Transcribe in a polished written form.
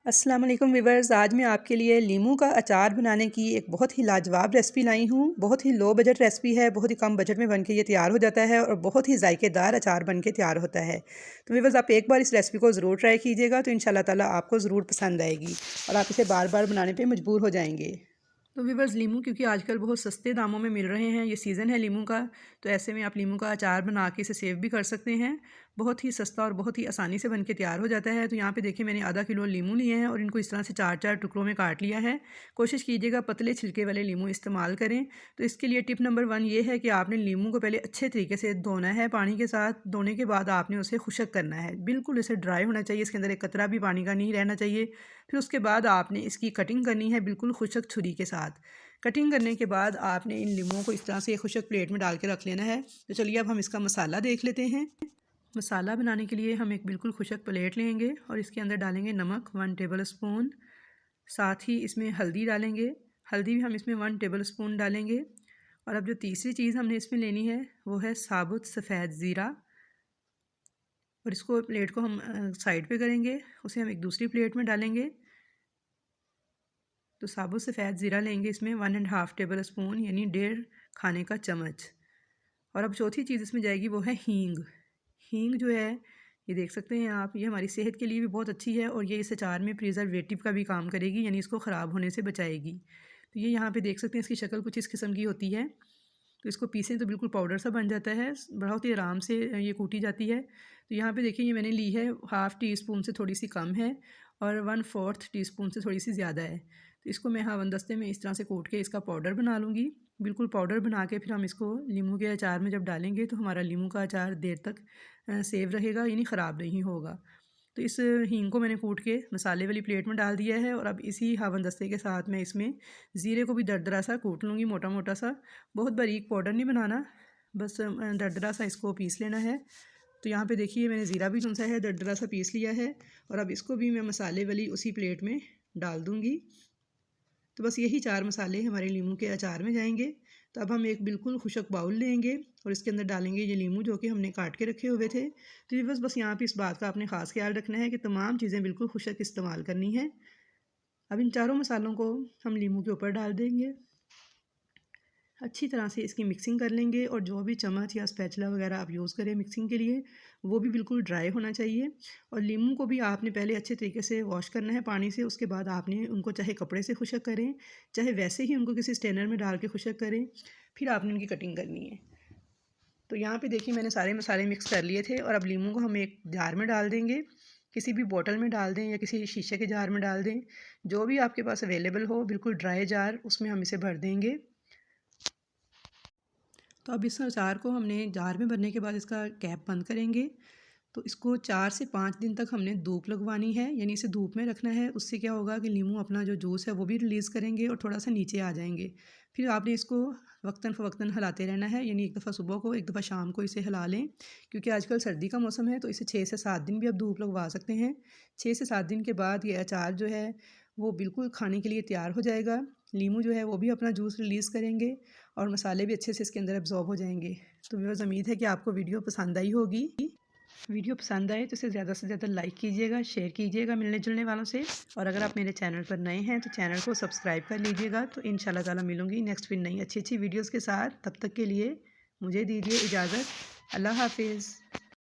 अस्सलाम वालेकुम व्यूअर्स। आज मैं आपके लिए लीमू का अचार बनाने की एक बहुत ही लाजवाब रेसिपी लाई हूँ। बहुत ही लो बजट रेसिपी है, बहुत ही कम बजट में बनके ये तैयार हो जाता है और बहुत ही जायकेदार अचार बनके तैयार होता है। तो व्यूअर्स, आप एक बार इस रेसिपी को ज़रूर ट्राई कीजिएगा तो इंशाल्लाह ताला आपको ज़रूर पसंद आएगी और आप इसे बार बार बनाने पर मजबूर हो जाएंगे। तो व्यूअर्स, लीमू क्योंकि आजकल बहुत सस्ते दामों में मिल रहे हैं, ये सीज़न है लीमू का, तो ऐसे में आप लीमू का अचार बना के इसे सेव भी कर सकते हैं। बहुत ही सस्ता और बहुत ही आसानी से बनके तैयार हो जाता है। तो यहाँ पे देखिए, मैंने आधा किलो लीमू लिए हैं और इनको इस तरह से चार चार टुकड़ों में काट लिया है। कोशिश कीजिएगा पतले छिलके वाले लीमू इस्तेमाल करें। तो इसके लिए टिप नंबर 1 ये है कि आपने लीमू को पहले अच्छे तरीके से धोना है पानी के साथ। धोने के बाद आपने उसे खुशक करना है, बिल्कुल इसे ड्राई होना चाहिए, इसके अंदर एक कतरा भी पानी का नहीं रहना चाहिए। फिर उसके बाद आपने इसकी कटिंग करनी है बिल्कुल खुशक छुरी के साथ। कटिंग करने के बाद आपने इन लीमुओं को इस तरह से खुशक प्लेट में डाल के रख लेना है। तो चलिए अब हम इसका मसाला देख लेते हैं। मसाला बनाने के लिए हम एक बिल्कुल खुशक प्लेट लेंगे और इसके अंदर डालेंगे नमक 1 टेबल स्पून। साथ ही इसमें हल्दी डालेंगे, हल्दी भी हम इसमें 1 टेबल स्पून डालेंगे। और अब जो तीसरी चीज़ हमने इसमें लेनी है वो है साबुत सफ़ेद ज़ीरा। और इसको प्लेट को हम साइड पे करेंगे, उसे हम एक दूसरी प्लेट में डालेंगे। तो साबुत सफ़ेद ज़ीरा लेंगे इसमें 1.5 टेबल स्पून, यानी 1.5 खाने का चम्मच। और अब चौथी चीज़ इसमें जाएगी वो है हींग। हींग जो है, ये देख सकते हैं आप, ये हमारी सेहत के लिए भी बहुत अच्छी है और ये इस अचार में प्रिजर्वेटिव का भी काम करेगी, यानी इसको ख़राब होने से बचाएगी। तो ये यहाँ पे देख सकते हैं, इसकी शक्ल कुछ इस किस्म की होती है। तो इसको पीसें तो बिल्कुल पाउडर सा बन जाता है, बहुत ही आराम से ये कूटी जाती है। तो यहाँ पे देखिए, ये मैंने ली है 1/2 टी स्पून से थोड़ी सी कम है और 1/4 टी स्पून से थोड़ी सी ज़्यादा है। तो इसको मैं हावनदस्ते में इस तरह से कूट के इसका पाउडर बना लूँगी। बिल्कुल पाउडर बना के फिर हम इसको लीमू के अचार में जब डालेंगे तो हमारा लीमू का अचार देर तक सेव रहेगा, यानी ख़राब नहीं होगा। तो इस हींग को मैंने कूट के मसाले वाली प्लेट में डाल दिया है और अब इसी हावनदस्ते के साथ मैं इसमें ज़ीरे को भी दरदरा सा कूट लूँगी, मोटा मोटा सा। बहुत बारीक पाउडर नहीं बनाना, बस दरदरा सा इसको पीस लेना है। तो यहाँ पे देखिए, मैंने ज़ीरा भी कौन सा है दरदरा सा पीस लिया है और अब इसको भी मैं मसाले वाली उसी प्लेट में डाल दूँगी। तो बस यही 4 मसाले हमारे लीमू के अचार में जाएंगे। तो अब हम एक बिल्कुल खुशक बाउल लेंगे और इसके अंदर डालेंगे ये लीमू जो कि हमने काट के रखे हुए थे। तो ये बस यहाँ पे इस बात का आपने ख़ास ख्याल रखना है कि तमाम चीज़ें बिल्कुल खुशक इस्तेमाल करनी है। अब इन चारों मसालों को हम लीमू के ऊपर डाल देंगे, अच्छी तरह से इसकी मिक्सिंग कर लेंगे। और जो भी चम्मच या स्पैचुला वगैरह आप यूज़ करें मिक्सिंग के लिए, वो भी बिल्कुल ड्राई होना चाहिए। और लीमू को भी आपने पहले अच्छे तरीके से वॉश करना है पानी से। उसके बाद आपने उनको चाहे कपड़े से खुशक करें, चाहे वैसे ही उनको किसी स्ट्रेनर में डाल के खुशक करें, फिर आपने उनकी कटिंग करनी है। तो यहाँ पे देखिए, मैंने सारे मसाले मिक्स कर लिए थे और अब लीमू को हम एक जार में डाल देंगे। किसी भी बोतल में डाल दें या किसी शीशे के जार में डाल दें, जो भी आपके पास अवेलेबल हो, बिल्कुल ड्राई जार, उसमें हम इसे भर देंगे। तो अब इस अचार को हमने जार में भरने के बाद इसका कैप बंद करेंगे। तो इसको 4 से 5 दिन तक हमने धूप लगवानी है, यानी इसे धूप में रखना है। उससे क्या होगा कि लीमू अपना जो जूस है वो भी रिलीज़ करेंगे और थोड़ा सा नीचे आ जाएंगे। फिर आपने इसको वक्तन फ़वक्तन हिलाते रहना है, यानी एक दफ़ा सुबह को, एक दफ़ा शाम को इसे हिला लें। क्योंकि आजकल सर्दी का मौसम है तो इसे 6 से 7 दिन भी आप धूप लगवा सकते हैं। 6 से 7 दिन के बाद ये अचार जो है वो बिल्कुल खाने के लिए तैयार हो जाएगा। लीमू जो है वो भी अपना जूस रिलीज़ करेंगे और मसाले भी अच्छे से इसके अंदर एब्जॉर्ब हो जाएंगे। तो व्यूअर्स, उम्मीद है कि आपको वीडियो पसंद आई होगी। वीडियो पसंद आए तो इसे ज़्यादा से ज़्यादा लाइक कीजिएगा, शेयर कीजिएगा मिलने जुलने वालों से। और अगर आप मेरे चैनल पर नए हैं तो चैनल को सब्सक्राइब कर लीजिएगा। तो इंशाल्लाह ताला मिलूँगी नेक्स्ट फिर नई अच्छी अच्छी वीडियोज़ के साथ। तब तक के लिए मुझे दीजिए इजाज़त। अल्लाह हाफिज़।